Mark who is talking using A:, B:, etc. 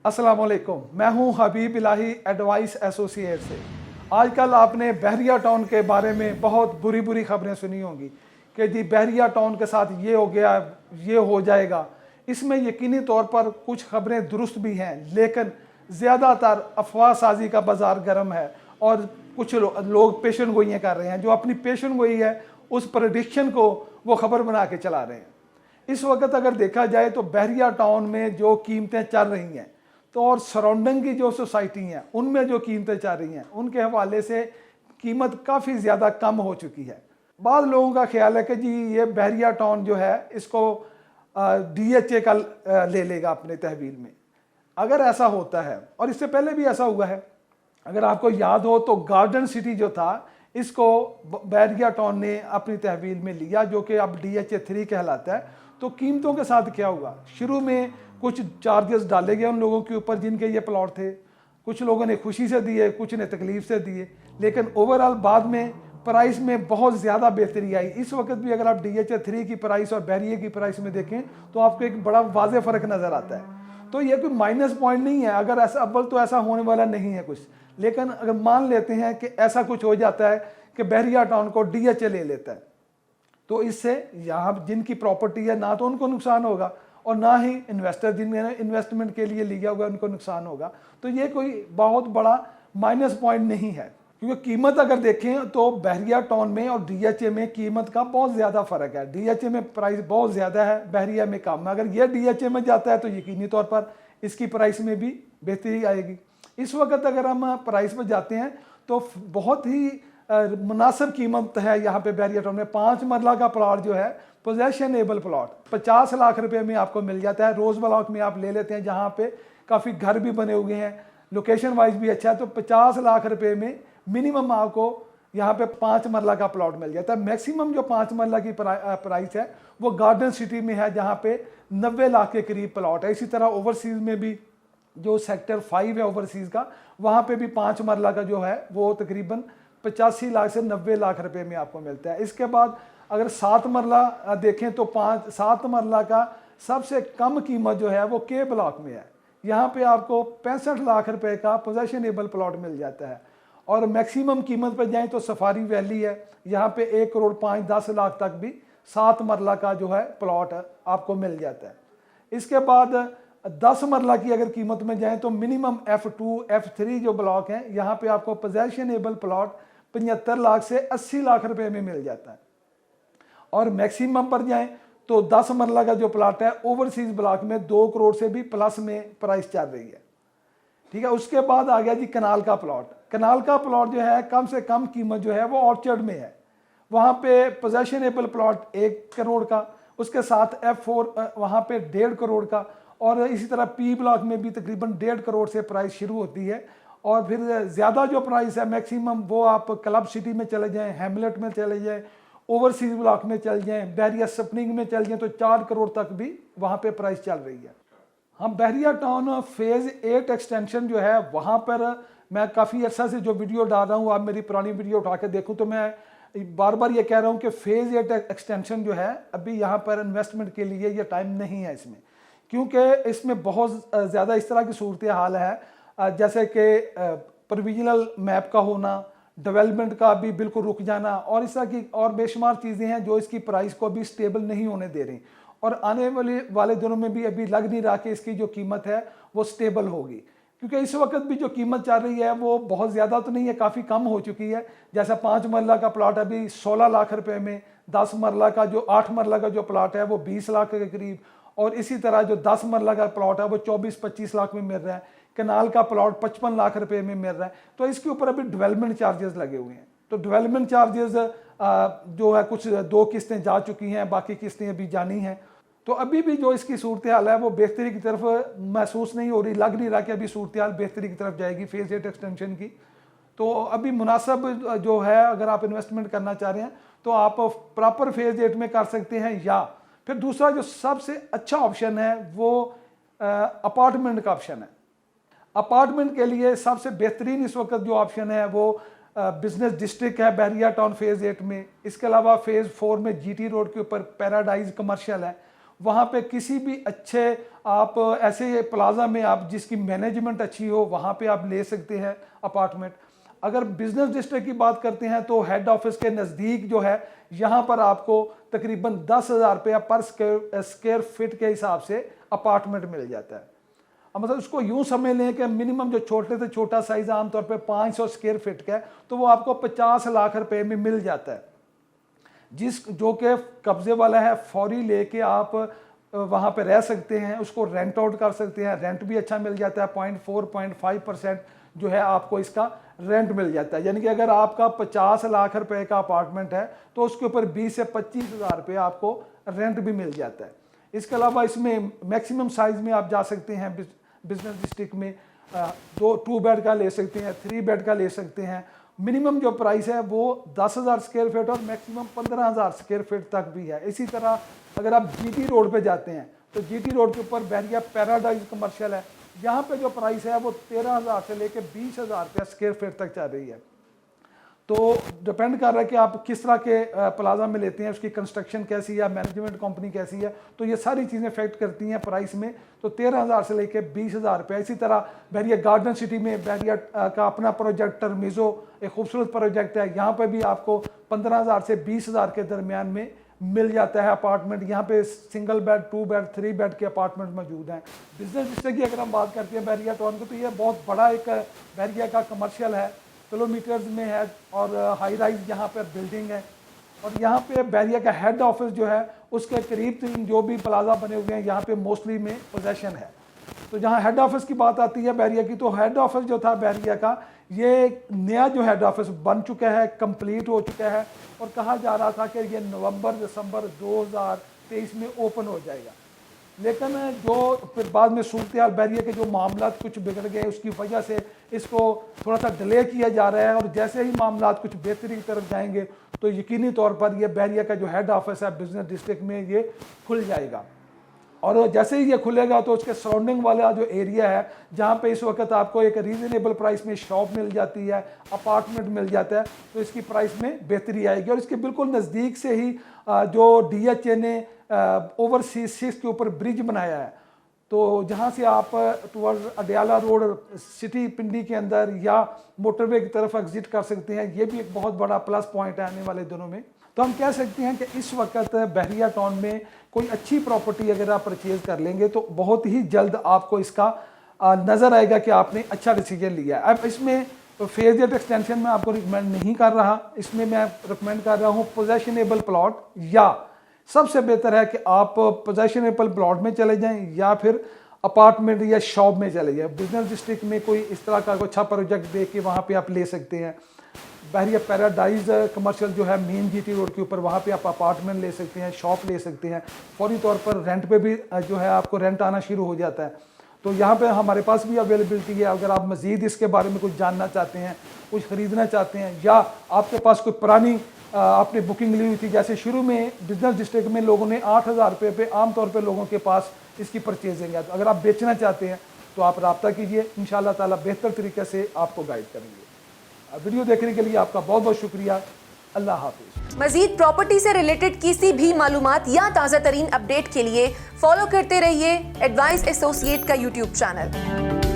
A: अस्सलाम वालेकुम, मैं हूं हबीब इलाही एडवाइस एसोसिएट से। आजकल आपने बहरिया टाउन के बारे में बहुत बुरी बुरी खबरें सुनी होंगी कि जी बहरिया टाउन के साथ ये हो गया, ये हो जाएगा। इसमें यकीनी तौर पर कुछ खबरें दुरुस्त भी हैं, लेकिन ज़्यादातर अफवाह साजी का बाज़ार गर्म है और कुछ लोग पेशन गोइयाँ कर रहे हैं। जो अपनी पेशन गोई है उस प्रडिक्शन को वो खबर बना के चला रहे हैं। इस वक्त अगर देखा जाए तो बहरिया टाउन में जो कीमतें चल रही हैं तो और सराउंडिंग की जो सोसाइटी हैं उनमें जो कीमतें चल रही हैं उनके हवाले से कीमत काफ़ी ज़्यादा कम हो चुकी है। बाद लोगों का ख्याल है कि जी ये बहरिया टाउन जो है इसको DHA का ले लेगा अपने तहवील में। अगर ऐसा होता है, और इससे पहले भी ऐसा हुआ है, अगर आपको याद हो तो गार्डन सिटी जो था इसको बहरिया टाउन ने अपनी तहवील में लिया, जो कि अब DHA 3 कहलाता है। तो कीमतों के साथ क्या हुआ, शुरू में कुछ चार्जेस डाले गए उन लोगों के ऊपर जिनके ये प्लॉट थे। कुछ लोगों ने खुशी से दिए, कुछ ने तकलीफ से दिए, लेकिन ओवरऑल बाद में प्राइस में बहुत ज़्यादा बेहतरी आई। इस वक्त भी अगर आप DHA 3 की प्राइस और बहरिया की प्राइस में देखें तो आपको एक बड़ा वाज़ेह फ़र्क नज़र आता है। तो ये कोई माइनस पॉइंट नहीं है, अगर ऐसा अव्वल तो ऐसा होने वाला नहीं है कुछ, लेकिन अगर मान लेते हैं कि ऐसा कुछ हो जाता है कि बहरिया टाउन को DHA ले लेता है तो इससे यहाँ जिनकी प्रॉपर्टी है ना तो उनको नुकसान होगा और ना ही इन्वेस्टर जिन्होंने इन्वेस्टमेंट के लिए लिया हुआ उनको नुकसान होगा। तो ये कोई बहुत बड़ा माइनस पॉइंट नहीं है, क्योंकि कीमत अगर देखें तो बहरिया टाउन में और DHA में कीमत का बहुत ज़्यादा फ़र्क है। DHA में प्राइस बहुत ज़्यादा है, बहरिया में कम है। अगर ये DHA में जाता है तो यकीनी तौर पर इसकी प्राइस में भी बेहतरी आएगी। इस वक्त अगर हम प्राइस पर जाते हैं तो बहुत ही मुनासिब कीमत है यहाँ पे बहरिया टाउन में। 5 मरला का प्लॉट जो है पोजेशनेबल प्लॉट 50 लाख रुपए में आपको मिल जाता है। रोज़ ब्लॉक में आप ले लेते हैं जहाँ पे काफ़ी घर भी बने हुए हैं, लोकेशन वाइज भी अच्छा है, तो 50 लाख रुपए में मिनिमम आपको यहाँ पे 5 मरला का प्लॉट मिल जाता है। मैक्सिमम जो 5 मरला की प्राइस है वो गार्डन सिटी में है जहाँ पे 90 लाख के करीब प्लॉट है। इसी तरह ओवरसीज़ में भी जो सेक्टर 5 है ओवरसीज़ का, वहाँ पे भी 5 मरला का जो है वो तकरीबन 85 लाख से 90 लाख रुपए में आपको मिलता है। इसके बाद अगर 7 मरला देखें तो 7 मरला का सबसे कम कीमत जो है वो K ब्लॉक में है। यहाँ पे आपको 65 लाख रुपए का पोजेशनेबल प्लॉट मिल जाता है। और मैक्सिमम कीमत पर जाएं तो सफारी वैली है, यहाँ पे 1 करोड़ 5-10 लाख तक भी 7 मरला का जो है प्लॉट आपको मिल जाता है। इसके बाद 10 मरला की अगर कीमत में जाएं तो मिनिमम F2 F3 जो ब्लॉक हैं यहाँ पे आपको पोजेशनेबल प्लॉट 75 लाख से 80 लाख रुपए में मिल जाता है। और मैक्सिमम पर जाएं तो 10 मरला का जो प्लॉट है ओवरसीज ब्लॉक में 2 करोड़ से भी प्लस में प्राइस चल रही है। ठीक है, उसके बाद आ गया जी कनाल का प्लॉट। कनाल का प्लॉट जो है कम से कम कीमत जो है वो ऑर्चर्ड में है, वहाँ पे पोजेशनेबल प्लॉट 1 करोड़ का, उसके साथ F4 वहाँ पे 1.5 करोड़ का, और इसी तरह P ब्लॉक में भी तकरीबन 1.5 करोड़ से प्राइस शुरू होती है। और फिर ज़्यादा जो प्राइस है मैक्सिमम वो आप क्लब सिटी में चले जाएं, हैमलेट में चले जाएं, ओवरसीज ब्लॉक में चल जाएं, बहरिया स्प्रिंग में चल जाएं तो 4 करोड़ तक भी वहाँ पे प्राइस चल रही है। हम बहरिया टाउन फेज़ 8 एक्सटेंशन जो है वहाँ पर मैं काफ़ी अर्सा से जो वीडियो डाल रहा हूँ, आप मेरी पुरानी वीडियो उठा के देखूँ तो मैं बार बार ये कह रहा हूँ कि फेज़ 8 एक्सटेंशन जो है अभी यहाँ पर इन्वेस्टमेंट के लिए ये टाइम नहीं है इसमें, क्योंकि इसमें बहुत ज़्यादा इस तरह की सूरत हाल है जैसे कि प्रोविजनल मैप का होना, डेवलपमेंट का भी बिल्कुल रुक जाना, और इस तरह की और बेशुमार चीज़ें हैं जो इसकी प्राइस को अभी स्टेबल नहीं होने दे रही। और आने वाले दिनों में भी अभी लग नहीं रहा कि इसकी जो कीमत है वो स्टेबल होगी, क्योंकि इस वक्त भी जो कीमत चल रही है वो बहुत ज़्यादा तो नहीं है, काफ़ी कम हो चुकी है। जैसा 5 मरला का प्लॉट अभी 16 लाख रुपए में, 10 मरला का जो 8 मरला का जो प्लॉट है वो 20 लाख के करीब, और इसी तरह जो 10 मरला का प्लॉट है वो 24-25 लाख में मिल रहा है। कनाल का प्लॉट 55 लाख रुपए में मिल रहा है। तो इसके ऊपर अभी डेवलपमेंट चार्जेस लगे हुए हैं। तो डेवलपमेंट चार्जेस जो है कुछ 2 किस्तें जा चुकी हैं, बाकी किस्तें अभी जानी हैं। तो अभी भी जो इसकी सूरत हाल है वो बेहतरी की तरफ महसूस नहीं हो रही, लग नहीं रहा कि अभी सूरत हाल बेहतरी की तरफ जाएगी फेज़ 8 एक्सटेंशन की। तो अभी मुनासिब जो है अगर आप इन्वेस्टमेंट करना चाह रहे हैं तो आप प्रॉपर फेज़ 8 में कर सकते हैं, या फिर दूसरा जो सबसे अच्छा ऑप्शन है वो अपार्टमेंट का ऑप्शन है। अपार्टमेंट के लिए सबसे बेहतरीन इस वक्त जो ऑप्शन है वो बिजनेस डिस्ट्रिक्ट है बहरिया टाउन फेज़ 8 में। इसके अलावा फेज़ 4 में GT रोड के ऊपर पैराडाइज कमर्शियल है, वहाँ पे किसी भी अच्छे आप ऐसे प्लाजा में आप जिसकी मैनेजमेंट अच्छी हो वहाँ पे आप ले सकते हैं अपार्टमेंट। अगर बिजनेस डिस्ट्रिक्ट की बात करते हैं तो हेड ऑफिस के नज़दीक जो है यहाँ पर आपको तकरीबन 10,000 रुपया पर स्क्वायर फीट के हिसाब से अपार्टमेंट मिल जाता है। अब मतलब उसको यूँ समझ लें कि मिनिमम जो छोटे से छोटा साइज़ आमतौर पे 500 स्क्वायर फीट का है तो वो आपको 50 लाख रुपए में मिल जाता है। जो कि कब्जे वाला है फौरी लेके आप वहाँ पे रह सकते हैं, उसको रेंट आउट कर सकते हैं। रेंट भी अच्छा मिल जाता है, 0.4-0.5% जो है आपको इसका रेंट मिल जाता है। यानी कि अगर आपका 50 लाख रुपए का अपार्टमेंट है तो उसके ऊपर 20 से 25 हज़ार रुपये आपको रेंट भी मिल जाता है। इसके अलावा इसमें मैक्सिमम साइज़ में आप जा सकते हैं बिजनेस डिस्ट्रिक्ट में 2 बेड का ले सकते हैं, 3 बेड का ले सकते हैं। मिनिमम जो प्राइस है वो 10,000 स्क्वायर फीट और मैक्सिमम 15,000 स्क्वायर फीट तक भी है। इसी तरह अगर आप जीटी रोड पे जाते हैं तो जीटी रोड के ऊपर बहरिया पैराडाइज कमर्शियल है, यहाँ पे जो प्राइस है वो 13,000 से लेकर 20,000 रुपया स्क्वायर फीट तक चल रही है। तो डिपेंड कर रहा है कि आप किस तरह के प्लाजा में लेते हैं, उसकी कंस्ट्रक्शन कैसी है, मैनेजमेंट कंपनी कैसी है, तो ये सारी चीज़ें इफेक्ट करती हैं प्राइस में। तो 13,000 से लेकर 20,000 रुपये। इसी तरह बहरिया गार्डन सिटी में बहरिया का अपना प्रोजेक्ट टर्मिज़ो एक खूबसूरत प्रोजेक्ट है, यहाँ पर भी आपको 15,000 से 20,000 के दरमियान में मिल जाता है अपार्टमेंट। यहाँ पे सिंगल बेड, 2 बेड, 3 बेड के अपार्टमेंट मौजूद हैं। बिजनेस डिस्ट्रिक्ट की अगर हम बात करते हैं बहरिया टाउन को तो ये बहुत बड़ा एक बहरिया का कमर्शियल है, किलोमीटर्स में है और हाई राइज यहाँ पर बिल्डिंग है। और यहाँ पे बहरिया का हेड ऑफिस जो है उसके करीब जो भी प्लाजा बने हुए हैं यहाँ पे मोस्टली में पोजेशन है। तो जहाँ हेड ऑफिस की बात आती है बहरिया की, तो हेड ऑफिस जो था बहरिया का ये नया जो हेड ऑफिस बन चुका है, कंप्लीट हो चुका है और कहा जा रहा था कि ये नवंबर-दिसंबर 2023 में ओपन हो जाएगा। लेकिन जो फिर बाद में सूरत बहरिया के जो मामला कुछ बिगड़ गए उसकी वजह से इसको थोड़ा सा डिले किया जा रहा है और जैसे ही मामला कुछ बेहतरी की तरफ जाएंगे तो यकीनी तौर पर ये बहरिया का जो हेड ऑफिस है बिजनेस डिस्ट्रिक्ट में ये खुल जाएगा। और जैसे ही ये खुलेगा तो उसके सराउंडिंग वाला जो एरिया है जहाँ पे इस वक्त आपको एक रीजनेबल प्राइस में शॉप मिल जाती है, अपार्टमेंट मिल जाता है, तो इसकी प्राइस में बेहतरी आएगी। और इसके बिल्कुल नज़दीक से ही जो DHA ने ओवरसीज 6 के ऊपर ब्रिज बनाया है, तो जहाँ से आप टुवर्ड अडियाला रोड सिटी पिंडी के अंदर या मोटरवे की तरफ एग्जिट कर सकते हैं। ये भी एक बहुत बड़ा प्लस पॉइंट है आने वाले दिनों में। तो हम कह सकते हैं कि इस वक्त बहरिया टाउन में कोई अच्छी प्रॉपर्टी अगर आप परचेज कर लेंगे तो बहुत ही जल्द आपको इसका नज़र आएगा कि आपने अच्छा डिसीजन लिया है। अब इसमें फेज रेट एक्सटेंशन में आपको रिकमेंड नहीं कर रहा, इसमें मैं रिकमेंड कर रहा हूँ पोजेशनेबल प्लॉट, या सबसे बेहतर है कि आप पोजेशनेबल प्लॉट में चले जाएं या फिर अपार्टमेंट या शॉप में चले जाएं। बिजनेस डिस्ट्रिक्ट में कोई इस तरह का अच्छा प्रोजेक्ट देख के वहाँ पे आप ले सकते हैं। बहरिया पैराडाइज कमर्शियल जो है मेन जीटी रोड के ऊपर, वहाँ पे आप अपार्टमेंट ले सकते हैं, शॉप ले सकते हैं। फौरी तौर पर रेंट पे भी जो है आपको रेंट आना शुरू हो जाता है। तो यहाँ पे हमारे पास भी अवेलेबिलिटी है। अगर आप मज़ीद इसके बारे में कुछ जानना चाहते हैं, कुछ ख़रीदना चाहते हैं, या आपके पास कोई पुरानी आपने बुकिंग ली हुई थी, जैसे शुरू में बिजनेस डिस्ट्रिक्ट में लोगों ने 8,000 रुपये पे आमतौर पर लोगों के पास इसकी परचेजिंग है, तो अगर आप बेचना चाहते हैं तो आप रब्ता कीजिए, इंशाअल्लाह ताला बेहतर तरीके से आपको गाइड करेंगे। वीडियो देखने के लिए आपका बहुत बहुत शुक्रिया। अल्लाह हाफिज।
B: मजीद प्रॉपर्टी से रिलेटेड किसी भी मालूमात या ताज़ा तरीन अपडेट के लिए फॉलो करते रहिए एडवाइस एसोसिएट का यूट्यूब चैनल।